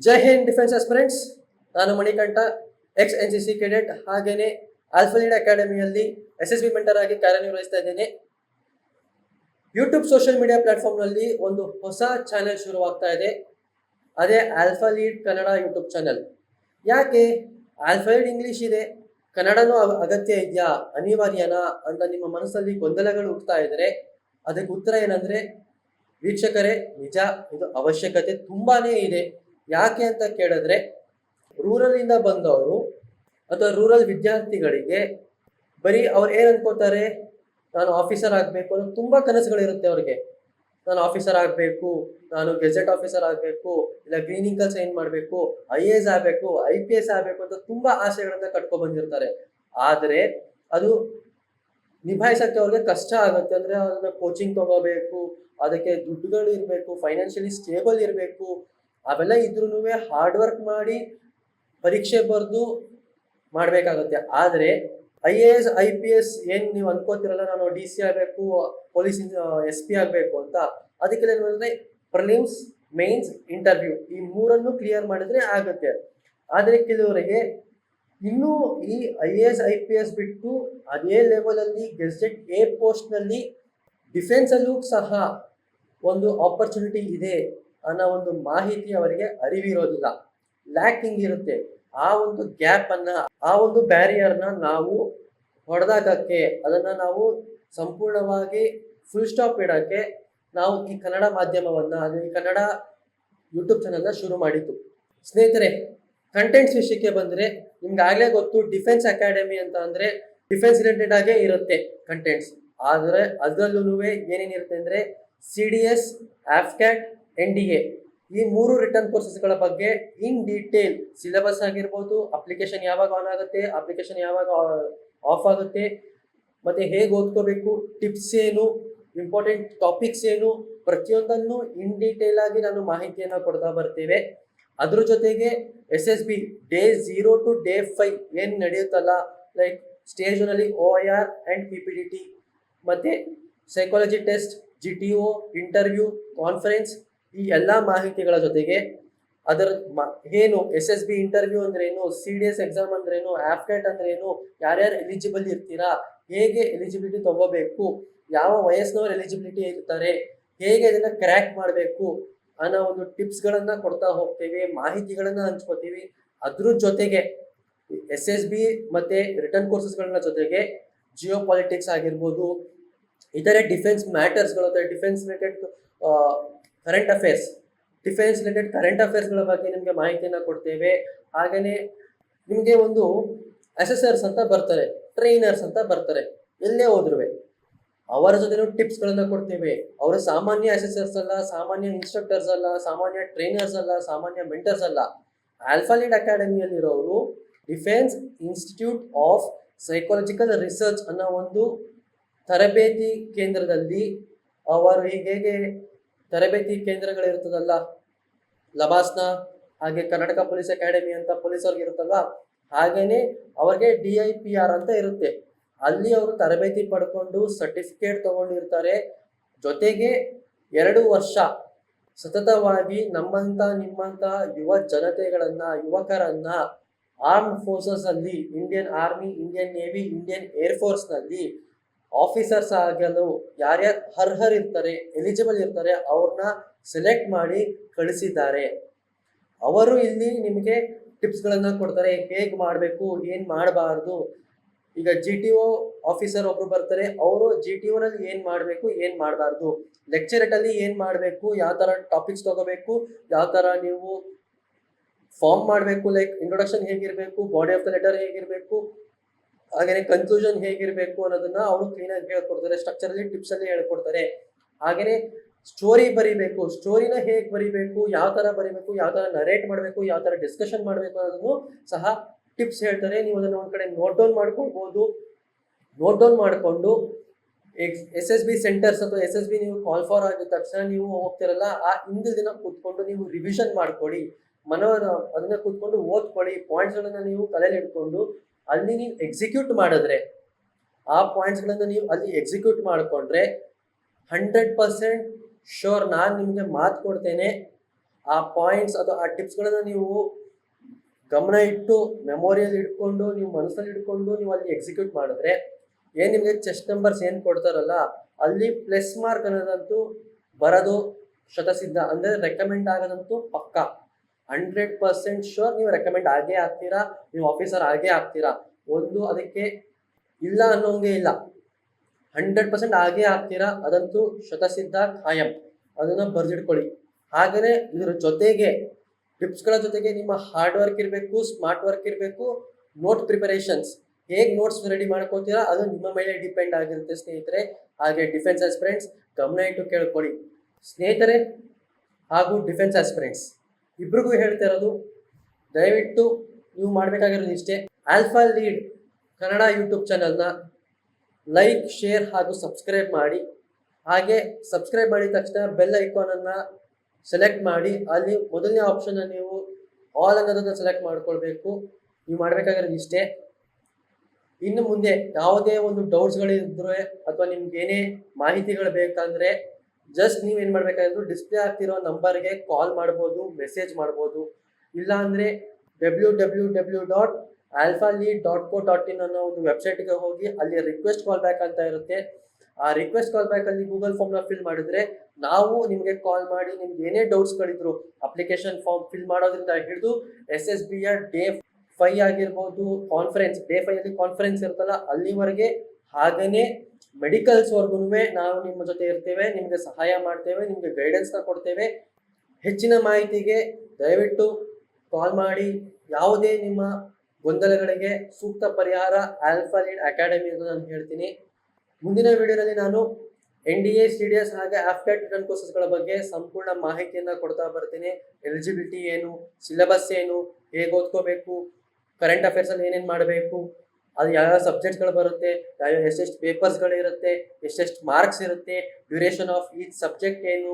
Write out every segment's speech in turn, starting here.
ಜೈ Hind defence aspirants. ನಾನು Manikantha, X NCC cadet, ಹಾಗೇನೆ alpha lead ಅಕಾಡೆಮಿಯಲ್ಲಿ SSB ಮೆಂಟರ್ ಆಗಿ ಕಾರ್ಯನಿರ್ವಹಿಸ್ತಾ ಇದ್ದೇನೆ. ಯೂಟ್ಯೂಬ್ ಸೋಷಿಯಲ್ ಮೀಡಿಯಾ ಪ್ಲಾಟ್ಫಾರ್ಮ್ನಲ್ಲಿ ಒಂದು ಹೊಸ ಚಾನೆಲ್ ಶುರುವಾಗ್ತಾ ಇದೆ. ಅದೇ alpha lead Kannada YouTube channel. ಯಾಕೆ ಆಲ್ಫಾ ಲೀಡ್ ಇಂಗ್ಲಿಷ್ ಇದೆ, ಕನ್ನಡನೂ ಅಗತ್ಯ ಇದೆಯಾ, ಅನಿವಾರ್ಯನಾ ಅಂತ ನಿಮ್ಮ ಮನಸ್ಸಲ್ಲಿ ಗೊಂದಲಗಳು ಹುಟ್ಟುತ್ತಾ ಇದ್ರೆ ಅದಕ್ಕೆ ಉತ್ತರ ಏನಂದ್ರೆ, ವೀಕ್ಷಕರೇ, ನಿಜ, ಇದು ಅವಶ್ಯಕತೆ ತುಂಬಾನೇ ಇದೆ. ಯಾಕೆ ಅಂತ ಕೇಳಿದ್ರೆ, ರೂರಲ್ ಇಂದ ಬಂದವರು ಅಥವಾ ರೂರಲ್ ವಿದ್ಯಾರ್ಥಿಗಳಿಗೆ ಬರೀ ಅವ್ರು ಏನ್ ಅನ್ಕೋತಾರೆ, ನಾನು ಆಫೀಸರ್ ಆಗಬೇಕು ಅನ್ನೋ ತುಂಬಾ ಕನಸುಗಳಿರುತ್ತೆ ಅವ್ರಿಗೆ. ನಾನು ಆಫೀಸರ್ ಆಗಬೇಕು, ನಾನು ಗೆಜೆಟ್ ಆಫೀಸರ್ ಆಗಬೇಕು, ಇಲ್ಲ ಕ್ಲೀನಿಂಗ್ ಕೆಲಸ ಏನ್ ಮಾಡಬೇಕು, IAS ಆಗಬೇಕು, IPS ಆಗಬೇಕು ಅಂತ ತುಂಬಾ ಆಸೆಗಳನ್ನ ಕಟ್ಕೊಂಡ್ ಬಂದಿರ್ತಾರೆ. ಆದ್ರೆ ಅದು ನಿಭಾಯಿಸಕ್ಕೆ ಅವ್ರಿಗೆ ಕಷ್ಟ ಆಗುತ್ತೆ. ಅಂದ್ರೆ ಅದನ್ನ ಕೋಚಿಂಗ್ ತಗೋಬೇಕು, ಅದಕ್ಕೆ ದುಡ್ಡುಗಳು ಇರಬೇಕು, ಫೈನಾನ್ಷಿಯಲಿ ಸ್ಟೇಬಲ್ ಇರಬೇಕು. ಅವೆಲ್ಲ ಇದ್ರೂ ಹಾರ್ಡ್ ವರ್ಕ್ ಮಾಡಿ ಪರೀಕ್ಷೆ ಬರೆದು ಮಾಡ್ಬೇಕಾಗತ್ತೆ. ಆದ್ರೆ IAS IPS ಏನ್ ನೀವು ಅನ್ಕೋತಿರಲ್ಲ, ನಾನು DC ಆಗಬೇಕು, ಪೊಲೀಸ್ SP ಆಗಬೇಕು ಅಂತ, ಅದಕ್ಕೆಲ್ಲ ಏನಂದ್ರೆ ಪ್ರಿಲಿಮ್ಸ್, ಮೇನ್ಸ್, ಇಂಟರ್ವ್ಯೂ ಈ ಮೂರನ್ನು ಕ್ಲಿಯರ್ ಮಾಡಿದ್ರೆ ಆಗುತ್ತೆ. ಆದ್ರೆ ಕೆಲವರಿಗೆ ಇನ್ನು ಈ IAS IPS ಬಿಟ್ಟು ಅದೇ ಲೆವೆಲ್ ಅಲ್ಲಿ ಗೆಜೆಟ್ A ಪೋಸ್ಟ್ ನಲ್ಲಿ ಡಿಫೆನ್ಸ್ ಅಲ್ಲೂ ಸಹ ಒಂದು ಆಪರ್ಚುನಿಟಿ ಇದೆ ಅನ್ನೋ ಒಂದು ಮಾಹಿತಿ ಅವರಿಗೆ ಅರಿವಿರೋದಿಲ್ಲ, ಲ್ಯಾಕಿಂಗ್ ಇರುತ್ತೆ. ಆ ಒಂದು ಗ್ಯಾಪ್ ಅನ್ನ, ಆ ಒಂದು ಬ್ಯಾರಿಯರ್ನ ನಾವು ಹೊಡೆದಾಕಕ್ಕೆ, ಅದನ್ನ ನಾವು ಸಂಪೂರ್ಣವಾಗಿ ಫುಲ್ ಸ್ಟಾಪ್ ಇಡಕ್ಕೆ ನಾವು ಈ ಕನ್ನಡ ಮಾಧ್ಯಮವನ್ನ, ಈ ಕನ್ನಡ ಯೂಟ್ಯೂಬ್ ಚಾನಲ್ನ ಶುರು ಮಾಡಿದ್ದು. ಸ್ನೇಹಿತರೆ, ಕಂಟೆಂಟ್ಸ್ ವಿಷಯಕ್ಕೆ ಬಂದ್ರೆ, ನಿಮ್ಗೆ ಆಗ್ಲೇ ಗೊತ್ತು, ಡಿಫೆನ್ಸ್ ಅಕಾಡೆಮಿ ಅಂತ ಅಂದ್ರೆ ಡಿಫೆನ್ಸ್ ರಿಲೇಟೆಡ್ ಆಗೇ ಇರುತ್ತೆ ಕಂಟೆಂಟ್ಸ್. ಆದ್ರೆ ಅದರಲ್ಲೂ ಏನೇನಿರುತ್ತೆ ಅಂದ್ರೆ CDS, AFCAT, NDA ಈ ಮೂರು ರಿಟರ್ನ್ ಕೋರ್ಸಸ್ಗಳ ಬಗ್ಗೆ ಇನ್ ಡೀಟೇಲ್, ಸಿಲೆಬಸ್ ಆಗಿರ್ಬೋದು, ಅಪ್ಲಿಕೇಶನ್ ಯಾವಾಗ ಆನ್ ಆಗುತ್ತೆ, ಅಪ್ಲಿಕೇಶನ್ ಯಾವಾಗ ಆಫ್ ಆಗುತ್ತೆ, ಮತ್ತೆ ಹೇಗೆ ಓದ್ಕೋಬೇಕು, ಟಿಪ್ಸ್ ಏನು, ಇಂಪಾರ್ಟೆಂಟ್ ಟಾಪಿಕ್ಸ್ ಏನು, ಪ್ರತಿಯೊಂದನ್ನು ಇನ್ ಡೀಟೇಲ್ ಆಗಿ ನಾನು ಮಾಹಿತಿಯನ್ನು ಕೊಡ್ತಾ ಬರ್ತೇವೆ. ಅದ್ರ ಜೊತೆಗೆ SSB ಡೇ 0 to ಡೇ 5 ಏನ್ ನಡೆಯುತ್ತಲ್ಲ, ಲೈಕ್ ಸ್ಟೇಜ್ ನಲ್ಲಿ OIR ಅಂಡ್ PPDT, ಮತ್ತೆ psychology test, GTO, interview, conference, ಈ ಎಲ್ಲಾ ಮಾಹಿತಿಗಳ ಜೊತೆಗೆ ಅದರ ಏನು SSB ಇಂಟರ್ವ್ಯೂ ಅಂದ್ರೆ ಏನು, CDS ಎಕ್ಸಾಮ್ ಅಂದ್ರೆ ಏನು, AFCAT ಅಂದ್ರೆ ಏನು, ಯಾರ್ಯಾರು ಎಲಿಜಿಬಲ್ ಇರ್ತೀರಾ, ಹೇಗೆ ಎಲಿಜಿಬಿಲಿಟಿ ತಗೋಬೇಕು, ಯಾವ ವಯಸ್ಸಿನವರು ಎಲಿಜಿಬಿಲಿಟಿ ಇರ್ತಾರೆ, ಹೇಗೆ ಇದನ್ನ ಕ್ರ್ಯಾಕ್ ಮಾಡಬೇಕು ಅನ್ನೋ ಒಂದು ಟಿಪ್ಸ್ ಗಳನ್ನ ಕೊಡ್ತಾ ಹೋಗ್ತೇವೆ, ಮಾಹಿತಿಗಳನ್ನ ಹಂಚ್ಕೋತೀವಿ. ಅದ್ರ ಜೊತೆಗೆ SSB ಮತ್ತೆ ರಿಟರ್ನ್ ಕೋರ್ಸಸ್ಗಳನ್ನ ಜೊತೆಗೆ ಜಿಯೋ ಪಾಲಿಟಿಕ್ಸ್ ಆಗಿರ್ಬೋದು, ಇತರೆ ಡಿಫೆನ್ಸ್ ಮ್ಯಾಟರ್ಸ್ಗಳು, defence related current affairs, defence related current ಅಫೇರ್ಸ್ಗಳ ಬಗ್ಗೆ ನಿಮಗೆ ಮಾಹಿತಿಯನ್ನ ಕೊಡ್ತೇವೆ. ಹಾಗೇನೆ ನಿಮಗೆ ಒಂದು ಅಸೆಸರ್ಸ್ ಅಂತ ಬರ್ತಾರೆ, ಟ್ರೈನರ್ಸ್ ಅಂತ ಬರ್ತಾರೆ, ಎಲ್ಲೇ ಹೋದ್ರುವೆ ಅವರ ಜೊತೆ ಟಿಪ್ಸ್ ಗಳನ್ನ ಕೊಡ್ತೇವೆ. ಅವರು ಸಾಮಾನ್ಯ ಅಸೆಸರ್ಸ್ ಅಲ್ಲ, ಸಾಮಾನ್ಯ ಇನ್ಸ್ಟ್ರಕ್ಟರ್ಸ್ ಅಲ್ಲ, ಸಾಮಾನ್ಯ ಟ್ರೈನರ್ಸ್ ಅಲ್ಲ, ಸಾಮಾನ್ಯ ಮೆಂಟರ್ಸ್ ಅಲ್ಲ. ಆಲ್ಫಾ ಲೀಡ್ ಅಕಾಡೆಮಿಯಲ್ಲಿರೋರು Defence Institute of Psychological Research ಅನ್ನೋ ಒಂದು ತರಬೇತಿ ಕೇಂದ್ರದಲ್ಲಿ, ಅವರು ಹೇಗೆ ತರಬೇತಿ ಕೇಂದ್ರಗಳಿರ್ತದಲ್ಲ, ಲಬಾಸ್ನ, ಹಾಗೆ ಕರ್ನಾಟಕ ಪೊಲೀಸ್ ಅಕಾಡೆಮಿ ಅಂತ ಪೊಲೀಸವ್ರಿಗೆ ಇರುತ್ತಲ್ಲ, ಹಾಗೇನೆ ಅವ್ರಿಗೆ DIPR ಅಂತ ಇರುತ್ತೆ. ಅಲ್ಲಿ ಅವರು ತರಬೇತಿ ಪಡ್ಕೊಂಡು ಸರ್ಟಿಫಿಕೇಟ್ ತಗೊಂಡಿರ್ತಾರೆ. ಜೊತೆಗೆ 2 ವರ್ಷ ಸತತವಾಗಿ ನಮ್ಮಂತ ನಿಮ್ಮಂತ ಯುವ ಜನತೆಗಳನ್ನ, ಯುವಕರನ್ನ ಆರ್ಮ್ ಫೋರ್ಸಸ್ ಅಲ್ಲಿ, Indian army, Indian navy, Indian air force ನಲ್ಲಿ ಆಫೀಸರ್ಸ್ ಆಗಲು ಯಾರ್ಯಾರು ಅರ್ಹರಿರ್ತಾರೆ, ಎಲಿಜಿಬಲ್ ಇರ್ತಾರೆ, ಅವ್ರನ್ನ ಸೆಲೆಕ್ಟ್ ಮಾಡಿ ಕಳಿಸಿದ್ದಾರೆ. ಅವರು ಇಲ್ಲಿ ನಿಮಗೆ ಟಿಪ್ಸ್ ಗಳನ್ನ ಕೊಡ್ತಾರೆ, ಹೇಗ್ ಮಾಡ್ಬೇಕು, ಏನ್ ಮಾಡಬಾರ್ದು. ಈಗ GTO ಆಫೀಸರ್ ಒಬ್ರು ಬರ್ತಾರೆ, ಅವರು GTO ನಲ್ಲಿ ಏನ್ ಮಾಡ್ಬೇಕು, ಏನ್ ಮಾಡಬಾರ್ದು, ಲೆಕ್ಚರೇಟ್ ಅಲ್ಲಿ ಏನ್ ಮಾಡ್ಬೇಕು, ಯಾವ ತರ ಟಾಪಿಕ್ಸ್ ತಗೋಬೇಕು, ಯಾವ ತರ ನೀವು ಫಾರ್ಮ್ ಮಾಡಬೇಕು, ಲೈಕ್ ಇಂಟ್ರೊಡಕ್ಷನ್ ಹೇಗಿರ್ಬೇಕು, ಬಾಡಿ ಆಫ್ ದ ಲೆಟರ್ ಹೇಗಿರ್ಬೇಕು, ಹಾಗೇನೆ ಕನ್ಕ್ಲೂಷನ್ ಹೇಗಿರ್ಬೇಕು ಅನ್ನೋದನ್ನ ಅವರು ಕ್ಲೀನ್ ಆಗಿ ಹೇಳ್ಕೊಡ್ತಾರೆ. ಸ್ಟ್ರಕ್ಚರ್ ಅಲ್ಲಿ, ಟಿಪ್ಸ್ ಅಲ್ಲಿ ಹೇಳ್ಕೊಡ್ತಾರೆ. ಹಾಗೇನೆ ಸ್ಟೋರಿ ಬರಿಬೇಕು, ಸ್ಟೋರಿನ ಹೇಗ್ ಬರಿಬೇಕು, ಯಾವ ತರ ಬರಿಬೇಕು, ಯಾವ ತರ ನರೇಟ್ ಮಾಡಬೇಕು, ಯಾವ ತರ ಡಿಸ್ಕಷನ್ ಮಾಡಬೇಕು ಅನ್ನೋದನ್ನು ಸಹ ಟಿಪ್ಸ್ ಹೇಳ್ತಾರೆ. ನೀವು ಅದನ್ನ ಒಂದ್ ಕಡೆ ನೋಟ್ ಡೌನ್ ಮಾಡ್ಕೊಳ್ಬಹುದು. ನೋಟ್ ಡೌನ್ ಮಾಡಿಕೊಂಡು SSB ಸೆಂಟರ್ಸ್ ಅಥವಾ SSB ನೀವು ಕಾಲ್ ಫಾರ್ ಆಗಿದ ತಕ್ಷಣ ನೀವು ಹೋಗ್ತಿರಲ್ಲ, ಆ ಹಿಂದಿನ ದಿನ ಕೂತ್ಕೊಂಡು ನೀವು ರಿವಿಷನ್ ಮಾಡ್ಕೊಳ್ಳಿ, ಅದನ್ನ ಕೂತ್ಕೊಂಡು ಓದ್ಕೊಳ್ಳಿ. ಪಾಯಿಂಟ್ಸ್ ಗಳನ್ನ ನೀವು ತಲೆಯಲ್ಲಿ ಇಟ್ಕೊಂಡು ಅಲ್ಲಿ ನೀವು ಎಕ್ಸಿಕ್ಯೂಟ್ ಮಾಡಿದ್ರೆ, ಆ ಪಾಯಿಂಟ್ಸ್ ಗಳನ್ನ ನೀವು ಅಲ್ಲಿ ಎಕ್ಸಿಕ್ಯೂಟ್ ಮಾಡಿಕೊಂಡ್ರೆ 100% ಶೋರ್, ನಾನು ನಿಮ್ಗೆ ಮಾತು ಕೊಡ್ತೇನೆ, ಆ ಪಾಯಿಂಟ್ಸ್ ಅಥವಾ ಆ ಟಿಪ್ಸ್ಗಳನ್ನ ನೀವು ಗಮನ ಇಟ್ಟು ಮೆಮೊರಿಯಲ್ಲಿ ಇಟ್ಕೊಂಡು ನೀವು ಮನಸ್ಸಲ್ಲಿ ಇಟ್ಕೊಂಡು ನೀವು ಅಲ್ಲಿ ಎಕ್ಸಿಕ್ಯೂಟ್ ಮಾಡಿದ್ರೆ ಏನು ನಿಮಗೆ ಚೆಸ್ಟ್ ನಂಬರ್ಸ್ ಏನು ಕೊಡ್ತಾರಲ್ಲ ಅಲ್ಲಿ ಪ್ಲಸ್ ಮಾರ್ಕ್ ಅನ್ನೋದಂತೂ ಬರೋದು ಶತಸಿದ್ಧ. ಅಂದರೆ ರೆಕಮೆಂಡ್ ಆಗೋದಂತೂ ಪಕ್ಕ 100% ಶೋರ್ ನೀವು ರೆಕಮೆಂಡ್ ಆಗೇ ಆಗ್ತೀರಾ, ನೀವು ಆಫೀಸರ್ ಆಗೇ ಆಗ್ತೀರಾ. ಒಂದು ಅದಕ್ಕೆ ಇಲ್ಲ ಅನ್ನೋಂಗೆ ಇಲ್ಲ, 100% ಆಗೇ ಆಗ್ತೀರಾ, ಅದಂತೂ ಶತಸಿದ್ಧ ಖಾಯಂ. ಅದನ್ನು ಬರೆದಿಟ್ಕೊಳ್ಳಿ. ಹಾಗೆಯೇ ಇದರ ಜೊತೆಗೆ ಟಿಪ್ಸ್ಗಳ ಜೊತೆಗೆ ನಿಮ್ಮ ಹಾರ್ಡ್ ವರ್ಕ್ ಇರಬೇಕು, ಸ್ಮಾರ್ಟ್ ವರ್ಕ್ ಇರಬೇಕು, ನೋಟ್ ಪ್ರಿಪರೇಷನ್ಸ್ ಹೇಗೆ ನೋಟ್ಸ್ ರೆಡಿ ಮಾಡ್ಕೋತೀರಾ ಅದು ನಿಮ್ಮ ಮೇಲೆ ಡಿಪೆಂಡ್ ಆಗಿರುತ್ತೆ ಸ್ನೇಹಿತರೆ. ಹಾಗೆ ಡಿಫೆನ್ಸ್ ಆಸ್ಪಿರೆಂಟ್ಸ್ ಗಮನ ಇಟ್ಟು ಕೇಳ್ಕೊಳ್ಳಿ ಸ್ನೇಹಿತರೆ. ಹಾಗೂ ಡಿಫೆನ್ಸ್ ಆಸ್ಪಿರೆಂಟ್ಸ್ ಇಬ್ರಿಗೂ ಹೇಳ್ತಾ ಇರೋದು, ದಯವಿಟ್ಟು ನೀವು ಮಾಡಬೇಕಾಗಿರೋದು ಇಷ್ಟೇ. ಆಲ್ಫಾ ಲೀಡ್ ಕನ್ನಡ ಯೂಟ್ಯೂಬ್ ಚಾನಲ್ನ ಲೈಕ್, ಶೇರ್ ಹಾಗೂ ಸಬ್ಸ್ಕ್ರೈಬ್ ಮಾಡಿ. ಹಾಗೆ ಸಬ್ಸ್ಕ್ರೈಬ್ ಮಾಡಿದ ತಕ್ಷಣ ಬೆಲ್ ಐಕಾನನ್ನು ಸೆಲೆಕ್ಟ್ ಮಾಡಿ. ಅಲ್ಲಿ ಮೊದಲನೇ ಆಪ್ಷನ್ನ ನೀವು ಆಲ್ ಅನ್ನೋದನ್ನು ಸೆಲೆಕ್ಟ್ ಮಾಡ್ಕೊಳ್ಬೇಕು. ನೀವು ಮಾಡಬೇಕಾಗಿರೋದು ಇಷ್ಟೇ. ಇನ್ನು ಮುಂದೆ ಯಾವುದೇ ಒಂದು ಡೌಟ್ಸ್ಗಳಿದ್ರೆ ಅಥವಾ ನಿಮ್ಗೆ ಏನೇ ಮಾಹಿತಿಗಳು ಬೇಕಂದರೆ ಜಸ್ಟ್ ನೀವೇನು ಮಾಡಬೇಕಾದ್ರು ಡಿಸ್ಪ್ಲೇ ಆಗ್ತಿರೋ ನಂಬರ್ಗೆ ಕಾಲ್ ಮಾಡ್ಬೋದು, ಮೆಸೇಜ್ ಮಾಡ್ಬೋದು. ಇಲ್ಲಾಂದರೆ www.alphalead.co.in ಅನ್ನೋ ಒಂದು ವೆಬ್ಸೈಟ್ಗೆ ಹೋಗಿ ಅಲ್ಲಿ ರಿಕ್ವೆಸ್ಟ್ ಕಾಲ್ ಬ್ಯಾಕ್ ಅಂತ ಇರುತ್ತೆ. ಆ ರಿಕ್ವೆಸ್ಟ್ ಕಾಲ್ ಬ್ಯಾಕಲ್ಲಿ ಗೂಗಲ್ ಫಾರ್ಮ್ನ ಫಿಲ್ ಮಾಡಿದ್ರೆ ನಾವು ನಿಮಗೆ ಕಾಲ್ ಮಾಡಿ ನಿಮ್ಗೆ ಏನೇ ಡೌಟ್ಸ್ಗಳಿದ್ರು ಅಪ್ಲಿಕೇಶನ್ ಫಾರ್ಮ್ ಫಿಲ್ ಮಾಡೋದ್ರಿಂದ ಹಿಡಿದು SSBಯ ಡೇ 5 ಆಗಿರ್ಬೋದು, ಕಾನ್ಫರೆನ್ಸ್ ಡೇ 5 ಕಾನ್ಫರೆನ್ಸ್ ಇರುತ್ತಲ್ಲ ಅಲ್ಲಿವರೆಗೆ, ಹಾಗೆಯೇ ಮೆಡಿಕಲ್ಸ್ವರೆಗೂ ನಾವು ನಿಮ್ಮ ಜೊತೆ ಇರ್ತೇವೆ, ನಿಮಗೆ ಸಹಾಯ ಮಾಡ್ತೇವೆ, ನಿಮಗೆ ಗೈಡೆನ್ಸ್ನ ಕೊಡ್ತೇವೆ. ಹೆಚ್ಚಿನ ಮಾಹಿತಿಗೆ ದಯವಿಟ್ಟು ಕಾಲ್ ಮಾಡಿ. ಯಾವುದೇ ನಿಮ್ಮ ಗೊಂದಲಗಳಿಗೆ ಸೂಕ್ತ ಪರಿಹಾರ ಆಲ್ಫಾ ಲೀಡ್ ಅಕಾಡೆಮಿ ಅಂತ ನಾನು ಹೇಳ್ತೀನಿ. ಮುಂದಿನ ವಿಡಿಯೋದಲ್ಲಿ ನಾನು NDA, CDS ಹಾಗೆ ಆಫ್ಟರ್ ರಿಟರ್ನ್ ಕೋರ್ಸಸ್ಗಳ ಬಗ್ಗೆ ಸಂಪೂರ್ಣ ಮಾಹಿತಿಯನ್ನು ಕೊಡ್ತಾ ಬರ್ತೀನಿ. ಎಲಿಜಿಬಿಲಿಟಿ ಏನು, ಸಿಲೆಬಸ್ ಏನು, ಹೇಗೆ ಓದ್ಕೋಬೇಕು, ಕರೆಂಟ್ ಅಫೇರ್ಸಲ್ಲಿ ಏನೇನು ಮಾಡಬೇಕು, ಅದು ಯಾವ್ಯಾವ ಸಬ್ಜೆಕ್ಟ್ಗಳು ಬರುತ್ತೆ, ಯಾವ್ಯಾವ ಎಷ್ಟೆಷ್ಟು ಪೇಪರ್ಸ್ಗಳಿರುತ್ತೆ, ಎಷ್ಟೆಷ್ಟು ಮಾರ್ಕ್ಸ್ ಇರುತ್ತೆ, ಡ್ಯೂರೇಷನ್ ಆಫ್ ಈಚ್ ಸಬ್ಜೆಕ್ಟ್ ಏನು,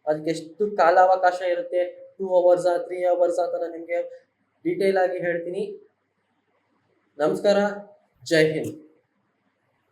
ಅದಕ್ಕೆ ಎಷ್ಟು ಕಾಲಾವಕಾಶ ಇರುತ್ತೆ, 2 hours 3 hours ಅಂತ ನಾನು ನಿಮಗೆ ಡೀಟೇಲ್ ಆಗಿ ಹೇಳ್ತೀನಿ. ನಮಸ್ಕಾರ, ಜೈ ಹಿಂದ್.